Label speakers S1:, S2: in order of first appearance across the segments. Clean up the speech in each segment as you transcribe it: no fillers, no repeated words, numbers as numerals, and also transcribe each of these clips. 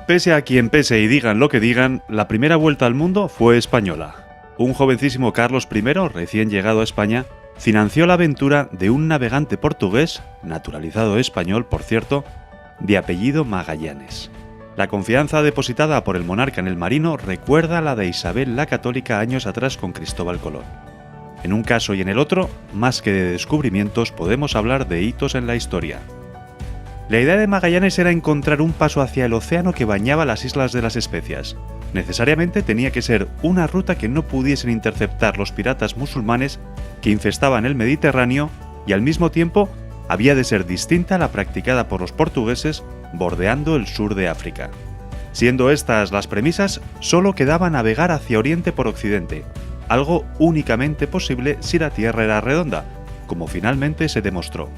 S1: Pese a quien pese y digan lo que digan, la primera vuelta al mundo fue española. Un jovencísimo Carlos I, recién llegado a España, financió la aventura de un navegante portugués, naturalizado español por cierto, de apellido Magallanes. La confianza depositada por el monarca en el marino recuerda a la de Isabel la Católica años atrás con Cristóbal Colón. En un caso y en el otro, más que de descubrimientos, podemos hablar de hitos en la historia. La idea de Magallanes era encontrar un paso hacia el océano que bañaba las Islas de las Especias. Necesariamente tenía que ser una ruta que no pudiesen interceptar los piratas musulmanes que infestaban el Mediterráneo y al mismo tiempo había de ser distinta a la practicada por los portugueses bordeando el sur de África. Siendo estas las premisas, solo quedaba navegar hacia oriente por occidente, algo únicamente posible si la Tierra era redonda, como finalmente se demostró.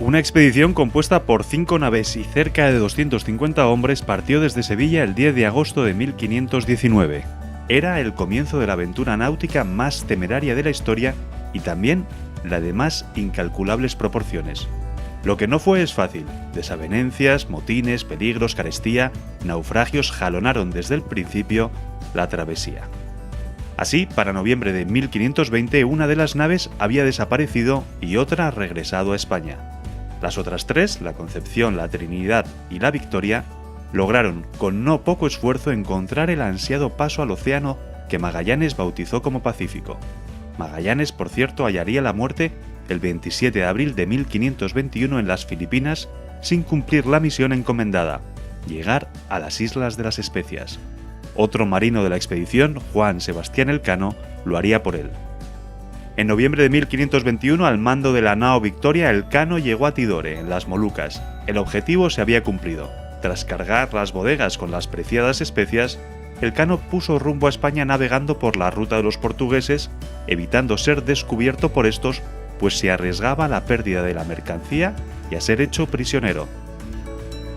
S1: Una expedición compuesta por 5 naves y cerca de 250 hombres partió desde Sevilla el 10 de agosto de 1519. Era el comienzo de la aventura náutica más temeraria de la historia y también la de más incalculables proporciones. Lo que no fue es fácil. Desavenencias, motines, peligros, carestía, naufragios jalonaron desde el principio la travesía. Así, para noviembre de 1520, una de las naves había desaparecido y otra regresado a España. Las otras 3, la Concepción, la Trinidad y la Victoria, lograron con no poco esfuerzo encontrar el ansiado paso al océano que Magallanes bautizó como Pacífico. Magallanes, por cierto, hallaría la muerte el 27 de abril de 1521 en las Filipinas sin cumplir la misión encomendada, llegar a las Islas de las Especias. Otro marino de la expedición, Juan Sebastián Elcano, lo haría por él. En noviembre de 1521, al mando de la nao Victoria, Elcano llegó a Tidore, en las Molucas. El objetivo se había cumplido. Tras cargar las bodegas con las preciadas especias, Elcano puso rumbo a España navegando por la ruta de los portugueses, evitando ser descubierto por estos, pues se arriesgaba a la pérdida de la mercancía y a ser hecho prisionero.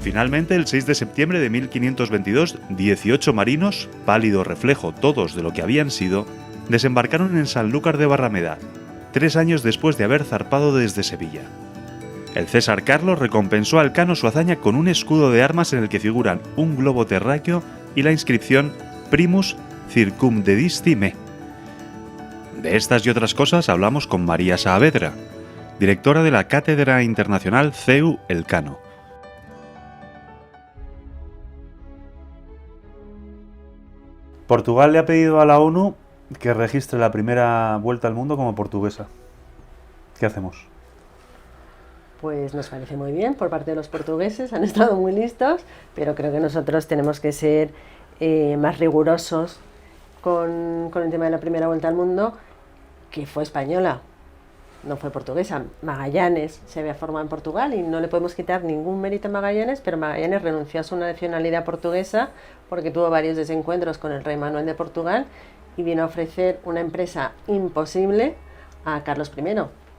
S1: Finalmente, el 6 de septiembre de 1522, 18 marinos, pálido reflejo todos de lo que habían sido, desembarcaron en Sanlúcar de Barrameda, 3 años después de haber zarpado desde Sevilla. El César Carlos recompensó a Elcano su hazaña con un escudo de armas en el que figuran un globo terráqueo y la inscripción Primus circumdedisti me. De estas y otras cosas hablamos con María Saavedra, directora de la Cátedra Internacional CEU Elcano. Portugal le ha pedido a la ONU que registre la primera vuelta al mundo como portuguesa. ¿Qué hacemos?
S2: Pues nos parece muy bien por parte de los portugueses, han estado muy listos, pero creo que nosotros tenemos que ser más rigurosos con el tema de la primera vuelta al mundo, que fue española, no fue portuguesa. Magallanes se había formado en Portugal y no le podemos quitar ningún mérito a Magallanes, pero Magallanes renunció a su nacionalidad portuguesa porque tuvo varios desencuentros con el rey Manuel de Portugal y vino a ofrecer una empresa imposible a Carlos I,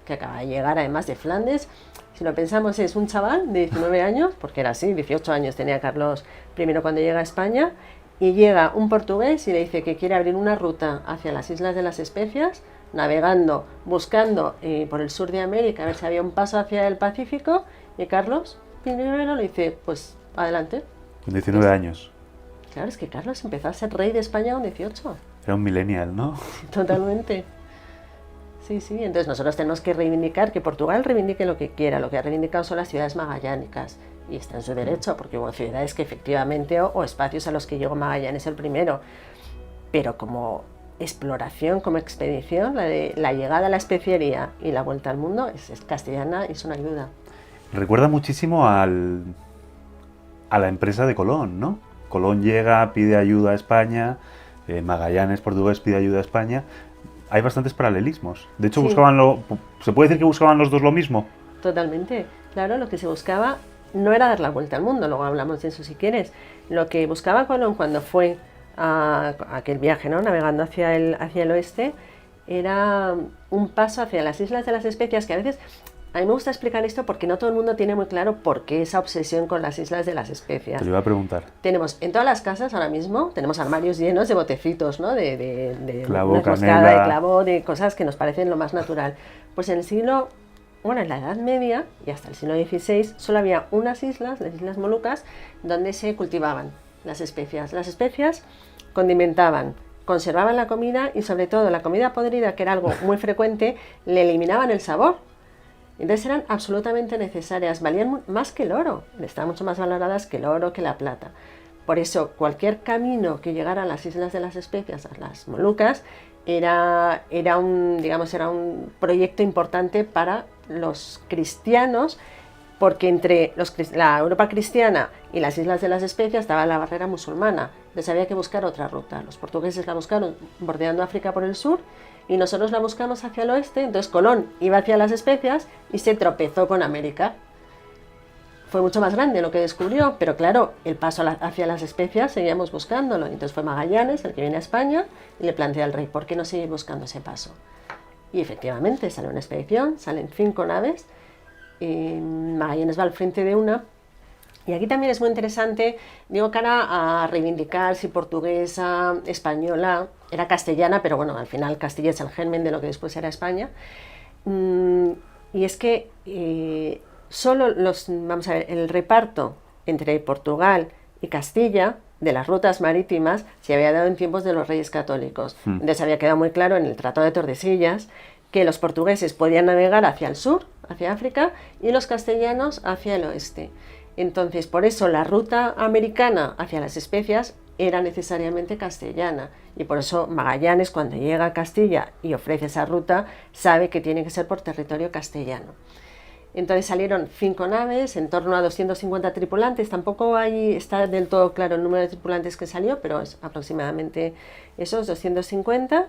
S2: que acaba de llegar además de Flandes. Si lo pensamos, es un chaval de 19 años, porque era así, 18 años tenía Carlos I cuando llega a España, y llega un portugués y le dice que quiere abrir una ruta hacia las Islas de las Especias, navegando, buscando por el sur de América a ver si había un paso hacia el Pacífico, y Carlos I le dice, pues adelante.
S1: Con 19 años.
S2: Claro, es que Carlos empezó a ser rey de España con 18.
S1: Era un millennial, ¿no?
S2: Sí, totalmente. Sí, entonces nosotros tenemos que reivindicar, que Portugal reivindique lo que quiera. Lo que ha reivindicado son las ciudades magallánicas, y está en su derecho, porque hubo ciudades que efectivamente, o espacios a los que llegó Magallanes el primero, pero como exploración, como expedición, la llegada a la especiería y la vuelta al mundo es castellana y es una ayuda.
S1: Recuerda muchísimo a la empresa de Colón, ¿no? Colón llega, pide ayuda a España, Magallanes, portugués, pide ayuda a España. Hay bastantes paralelismos. De hecho, sí. ¿Se puede decir que buscaban los dos lo mismo?
S2: Totalmente. Claro, lo que se buscaba no era dar la vuelta al mundo, luego hablamos de eso si quieres. Lo que buscaba Colón cuando fue a aquel viaje, ¿no?, navegando hacia el oeste, era un paso hacia las Islas de las Especias, que a veces... A mí me gusta explicar esto porque no todo el mundo tiene muy claro por qué esa obsesión con las Islas de las Especias.
S1: Te lo iba a preguntar.
S2: Tenemos en todas las casas ahora mismo, tenemos armarios llenos de botecitos, ¿no? De
S1: clavo,
S2: moscada, de clavo, de cosas que nos parecen lo más natural. Pues en en la Edad Media y hasta el siglo XVI, solo había unas islas, las Islas Molucas, donde se cultivaban las especias. Las especias condimentaban, conservaban la comida y sobre todo la comida podrida, que era algo muy frecuente, le eliminaban el sabor. Entonces eran absolutamente necesarias, valían más que el oro, estaban mucho más valoradas que el oro, que la plata. Por eso cualquier camino que llegara a las Islas de las Especias, a las Molucas, era un proyecto importante para los cristianos, porque entre la Europa cristiana y las Islas de las Especias estaba la barrera musulmana. Entonces había que buscar otra ruta. Los portugueses la buscaron bordeando África por el sur y nosotros la buscamos hacia el oeste. Entonces Colón iba hacia las Especias y se tropezó con América. Fue mucho más grande lo que descubrió, pero claro, el paso hacia las Especias seguíamos buscándolo. Entonces fue Magallanes el que viene a España y le plantea al rey, ¿por qué no seguir buscando ese paso? Y efectivamente sale una expedición, salen 5 naves, y Magallanes va al frente de una. Y aquí también es muy interesante, digo, cara a reivindicar si portuguesa, española, era castellana, pero bueno, al final Castilla es el germen de lo que después era España. Y es que solo vamos a ver, el reparto entre Portugal y Castilla de las rutas marítimas se había dado en tiempos de los reyes católicos. Entonces había quedado muy claro en el Tratado de Tordesillas que los portugueses podían navegar hacia el sur, hacia África, y los castellanos hacia el oeste. Entonces, por eso la ruta americana hacia las Especias era necesariamente castellana, y por eso Magallanes, cuando llega a Castilla y ofrece esa ruta, sabe que tiene que ser por territorio castellano. Entonces salieron 5 naves, en torno a 250 tripulantes, tampoco está del todo claro el número de tripulantes que salió, pero es aproximadamente esos 250.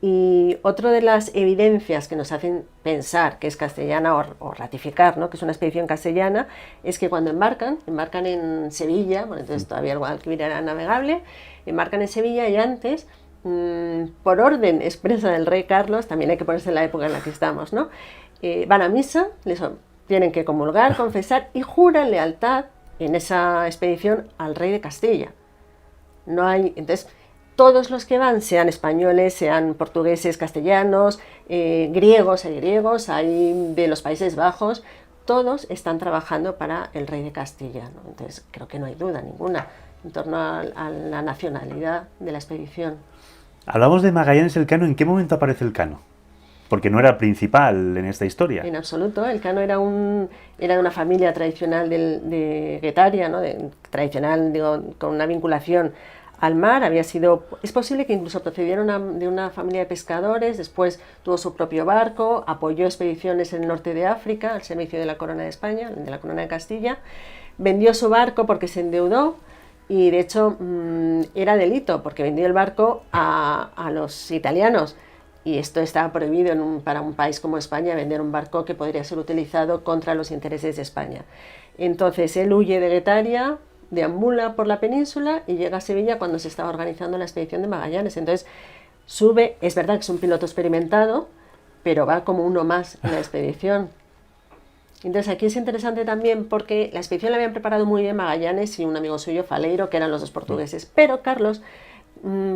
S2: Y otra de las evidencias que nos hacen pensar que es castellana o ratificar, ¿no?, que es una expedición castellana, es que cuando embarcan en Sevilla, bueno, entonces todavía el Guadalquivir era navegable, embarcan en Sevilla y antes, por orden expresa del rey Carlos, también hay que ponerse en la época en la que estamos, ¿no?, van a misa, tienen que comulgar, confesar y juran lealtad en esa expedición al rey de Castilla. Entonces, todos los que van, sean españoles, sean portugueses, castellanos, griegos, hay de los Países Bajos, todos están trabajando para el rey de Castilla, ¿no? Entonces creo que no hay duda ninguna en torno a la nacionalidad de la expedición.
S1: Hablamos de Magallanes Elcano, ¿en qué momento aparece Elcano? Porque no era principal en esta historia.
S2: En absoluto, Elcano era de una familia tradicional de Guetaria, ¿no?, tradicional, digo, con una vinculación al mar. Es posible que incluso procediera de una familia de pescadores, después tuvo su propio barco, apoyó expediciones en el norte de África al servicio de la Corona de España, de la Corona de Castilla, vendió su barco porque se endeudó y de hecho era delito porque vendió el barco a los italianos. Y esto está prohibido para un país como España, vender un barco que podría ser utilizado contra los intereses de España. Entonces él huye de Guetaria, deambula por la península y llega a Sevilla cuando se estaba organizando la expedición de Magallanes. Entonces sube, es verdad que es un piloto experimentado, pero va como uno más en la expedición. Entonces aquí es interesante también porque la expedición la habían preparado muy bien Magallanes y un amigo suyo, Faleiro, que eran los dos portugueses. Pero Carlos,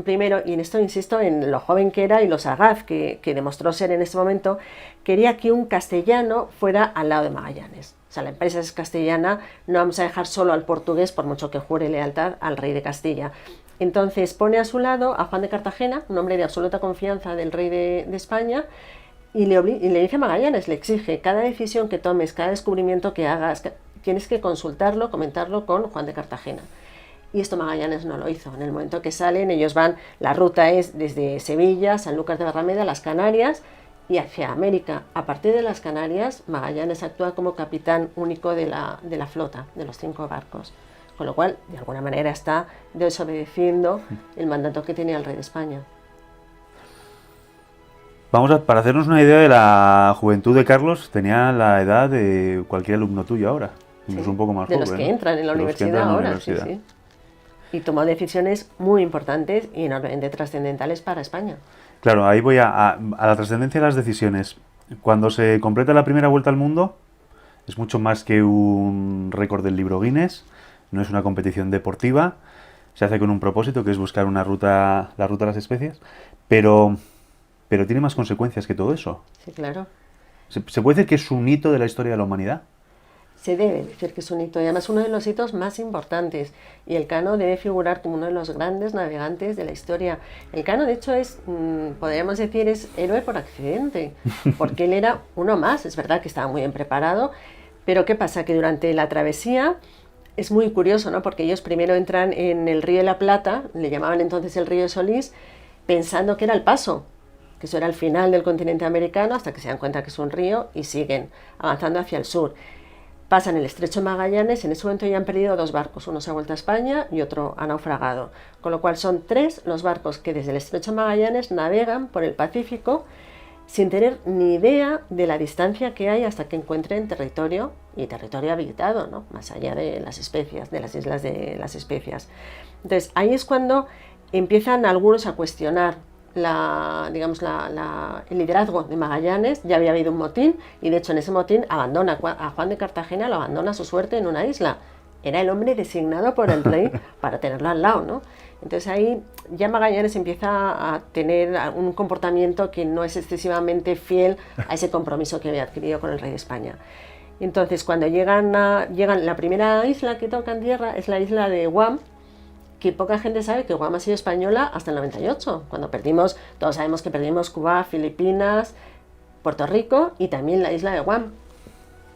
S2: primero, y en esto insisto en lo joven que era y lo sagaz que demostró ser en ese momento, quería que un castellano fuera al lado de Magallanes. O sea, la empresa es castellana, no vamos a dejar solo al portugués por mucho que jure lealtad al rey de Castilla. Entonces pone a su lado a Juan de Cartagena, un hombre de absoluta confianza del rey de España, y le dice a Magallanes, le exige, cada decisión que tomes, cada descubrimiento que hagas, tienes que consultarlo, comentarlo con Juan de Cartagena. Y esto Magallanes no lo hizo. En el momento que salen, ellos van, la ruta es desde Sevilla, Sanlúcar de Barrameda, las Canarias y hacia América. A partir de las Canarias, Magallanes actúa como capitán único de la flota, de los 5 barcos. Con lo cual, de alguna manera, está desobedeciendo el mandato que tenía el rey de España.
S1: Para hacernos una idea de la juventud de Carlos, tenía la edad de cualquier alumno tuyo ahora, incluso un poco más joven.
S2: De los que entran en la universidad ahora, sí. Y tomó decisiones muy importantes y enormemente trascendentales para España.
S1: Claro, ahí voy a la trascendencia de las decisiones. Cuando se completa la primera vuelta al mundo, es mucho más que un récord del libro Guinness, no es una competición deportiva, se hace con un propósito que es buscar la ruta de las Especias, pero tiene más consecuencias que todo eso.
S2: Sí, claro.
S1: ¿Se puede decir que es un hito de la historia de la humanidad?
S2: Se debe decir que es un hito, y además uno de los hitos más importantes. Y Elcano debe figurar como uno de los grandes navegantes de la historia. Elcano, de hecho, es, podríamos decir, es héroe por accidente, porque él era uno más. Es verdad que estaba muy bien preparado, pero ¿qué pasa? Que durante la travesía es muy curioso, ¿no? Porque ellos primero entran en el río de la Plata, le llamaban entonces el río de Solís, pensando que era el paso, que eso era el final del continente americano, hasta que se dan cuenta que es un río y siguen avanzando hacia el sur. Pasan el estrecho de Magallanes, en ese momento ya han perdido 2 barcos, uno se ha vuelto a España y otro ha naufragado, con lo cual son 3 los barcos que desde el estrecho de Magallanes navegan por el Pacífico sin tener ni idea de la distancia que hay hasta que encuentren territorio, y territorio habitado, ¿no? Más allá de las Especias, de las islas de las Especias. Entonces ahí es cuando empiezan algunos a cuestionar el liderazgo de Magallanes. Ya había habido un motín, y de hecho en ese motín abandona a Juan de Cartagena, lo abandona a su suerte en una isla. Era el hombre designado por el rey para tenerlo al lado, ¿no? Entonces ahí ya Magallanes empieza a tener un comportamiento que no es excesivamente fiel a ese compromiso que había adquirido con el rey de España. Entonces cuando llegan, la primera isla que tocan tierra es la isla de Guam, que poca gente sabe que Guam ha sido española hasta el 98, cuando perdimos, todos sabemos que perdimos Cuba, Filipinas, Puerto Rico y también la isla de Guam.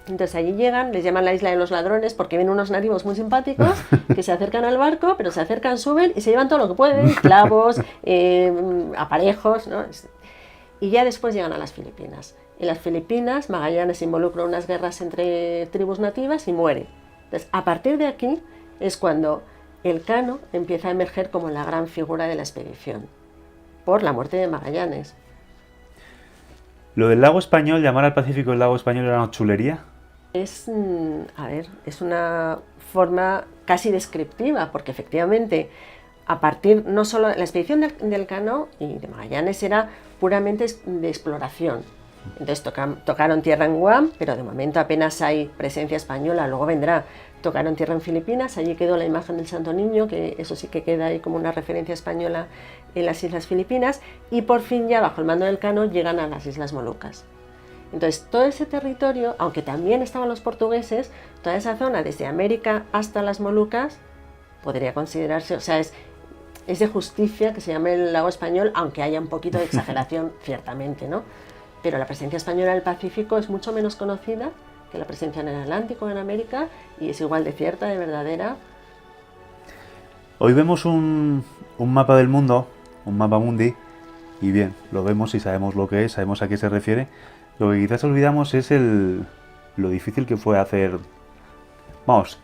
S2: Entonces allí llegan, les llaman la isla de los ladrones porque ven unos nativos muy simpáticos que se acercan al barco, pero se acercan, suben y se llevan todo lo que pueden, clavos, aparejos, ¿no? Y ya después llegan a las Filipinas. En las Filipinas Magallanes involucra unas guerras entre tribus nativas y muere. Entonces a partir de aquí es cuando Elcano empieza a emerger como la gran figura de la expedición, por la muerte de Magallanes.
S1: ¿Lo del lago español, llamar al Pacífico el lago español, era una chulería?
S2: Es una forma casi descriptiva, porque efectivamente, a partir, no solo la expedición de Elcano y de Magallanes era puramente de exploración. Entonces tocaron tierra en Guam, pero de momento apenas hay presencia española, luego vendrá. Tocaron tierra en Filipinas, allí quedó la imagen del Santo Niño, que eso sí que queda ahí como una referencia española en las Islas Filipinas, y por fin ya bajo el mando de Elcano llegan a las Islas Molucas. Entonces todo ese territorio, aunque también estaban los portugueses, toda esa zona desde América hasta las Molucas podría considerarse, o sea, es de justicia que se llame el lago español, aunque haya un poquito de exageración ciertamente, ¿no? Pero la presencia española en el Pacífico es mucho menos conocida que la presencia en el Atlántico, en América, y es igual de cierta, de verdadera.
S1: Hoy vemos un mapa del mundo, un mapa mundi, y bien, lo vemos y sabemos lo que es, sabemos a qué se refiere. Lo que quizás olvidamos es lo difícil que fue hacer... Vamos,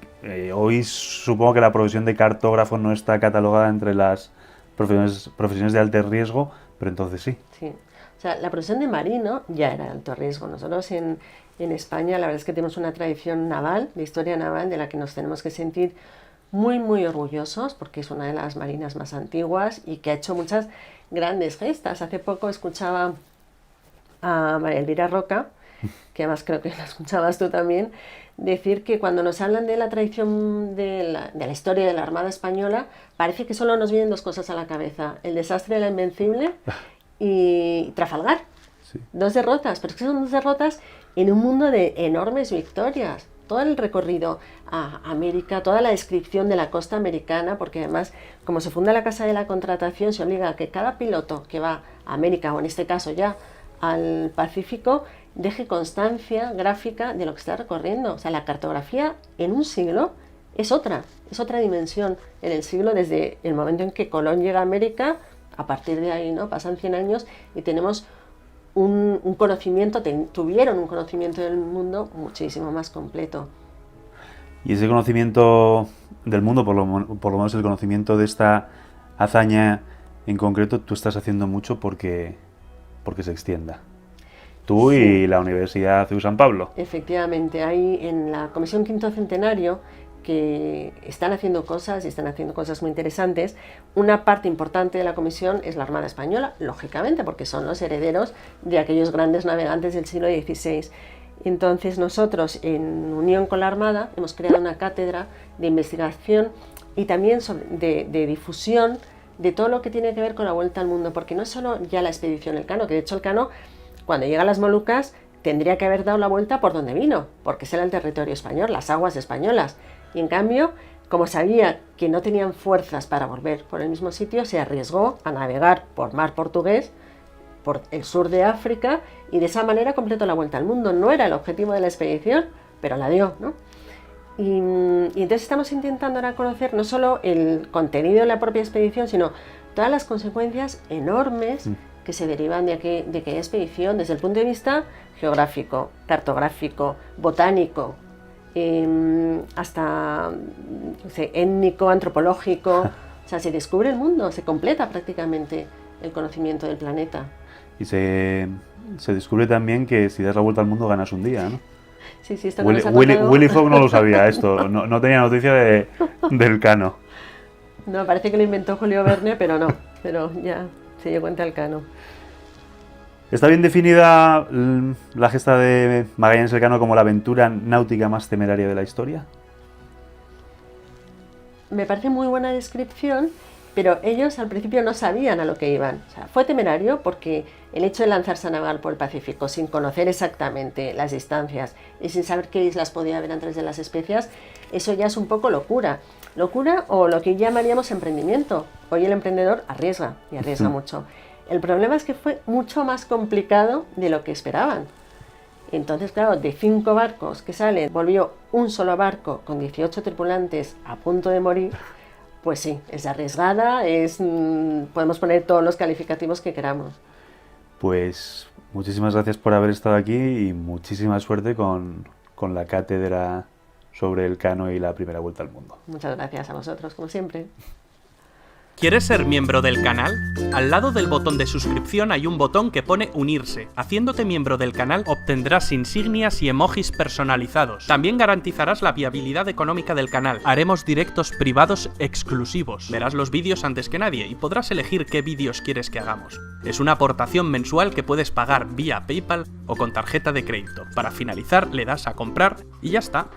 S1: hoy supongo que la profesión de cartógrafo no está catalogada entre las profesiones de alto riesgo, pero entonces sí.
S2: Sí, o sea, la profesión de marino ya era de alto riesgo. Nosotros en España la verdad es que tenemos una tradición naval, de historia naval, de la que nos tenemos que sentir muy, muy orgullosos, porque es una de las marinas más antiguas y que ha hecho muchas grandes gestas. Hace poco escuchaba a María Elvira Roca, que además creo que la escuchabas tú también, decir que cuando nos hablan de la tradición de la historia de la Armada Española, parece que solo nos vienen 2 cosas a la cabeza: el desastre de la Invencible y Trafalgar. Sí. 2 derrotas, pero es que son 2 derrotas en un mundo de enormes victorias. Todo el recorrido a América, toda la descripción de la costa americana, porque además, como se funda la Casa de la Contratación, se obliga a que cada piloto que va a América, o en este caso ya al Pacífico, deje constancia gráfica de lo que está recorriendo. O sea, la cartografía en un siglo es otra dimensión en el siglo, desde el momento en que Colón llega a América. A partir de ahí, ¿no? Pasan 100 años y tenemos un conocimiento, tuvieron un conocimiento del mundo muchísimo más completo.
S1: Y ese conocimiento del mundo, por lo menos el conocimiento de esta hazaña en concreto, tú estás haciendo mucho porque se extienda. Tú sí. Y la Universidad CEU San Pablo.
S2: Efectivamente, hay en la Comisión Quinto Centenario, que están haciendo cosas y están haciendo cosas muy interesantes. Una parte importante de la comisión es la Armada Española, lógicamente, porque son los herederos de aquellos grandes navegantes del siglo XVI. Entonces nosotros, en unión con la Armada, hemos creado una cátedra de investigación y también de difusión de todo lo que tiene que ver con la vuelta al mundo, porque no es solo ya la expedición Elcano, que de hecho Elcano, cuando llega a las Molucas, tendría que haber dado la vuelta por donde vino, porque ese era el territorio español, las aguas españolas. Y en cambio, como sabía que no tenían fuerzas para volver por el mismo sitio, se arriesgó a navegar por mar portugués, por el sur de África, y de esa manera completó la vuelta al mundo. No era el objetivo de la expedición, pero la dio, ¿no? Y entonces estamos intentando ahora conocer no solo el contenido de la propia expedición, sino todas las consecuencias enormes que se derivan de aquella expedición desde el punto de vista geográfico, cartográfico, botánico, hasta étnico, antropológico. O sea, se descubre el mundo, se completa prácticamente el conocimiento del planeta.
S1: Y se descubre también que si das la vuelta al mundo ganas un día, ¿no?
S2: Sí, esto
S1: Willy Fogg no lo sabía esto, no tenía noticia del Cano.
S2: No, parece que lo inventó Julio Verne, pero no, pero ya se dio cuenta el Cano.
S1: ¿Está bien definida la gesta de Magallanes Elcano como la aventura náutica más temeraria de la historia?
S2: Me parece muy buena descripción, pero ellos al principio no sabían a lo que iban. O sea, fue temerario porque el hecho de lanzarse a navegar por el Pacífico sin conocer exactamente las distancias y sin saber qué islas podía haber antes de las Especias, eso ya es un poco locura. Locura o lo que llamaríamos emprendimiento. Hoy el emprendedor arriesga y arriesga mucho. El problema es que fue mucho más complicado de lo que esperaban. Entonces, claro, de 5 barcos que salen, volvió un solo barco con 18 tripulantes a punto de morir. Pues sí, es arriesgada, podemos poner todos los calificativos que queramos.
S1: Pues muchísimas gracias por haber estado aquí y muchísima suerte con la cátedra sobre el Cano y la primera vuelta al mundo.
S2: Muchas gracias a vosotros, como siempre.
S3: ¿Quieres ser miembro del canal? Al lado del botón de suscripción hay un botón que pone unirse. Haciéndote miembro del canal obtendrás insignias y emojis personalizados. También garantizarás la viabilidad económica del canal. Haremos directos privados exclusivos. Verás los vídeos antes que nadie y podrás elegir qué vídeos quieres que hagamos. Es una aportación mensual que puedes pagar vía PayPal o con tarjeta de crédito. Para finalizar le das a comprar y ya está.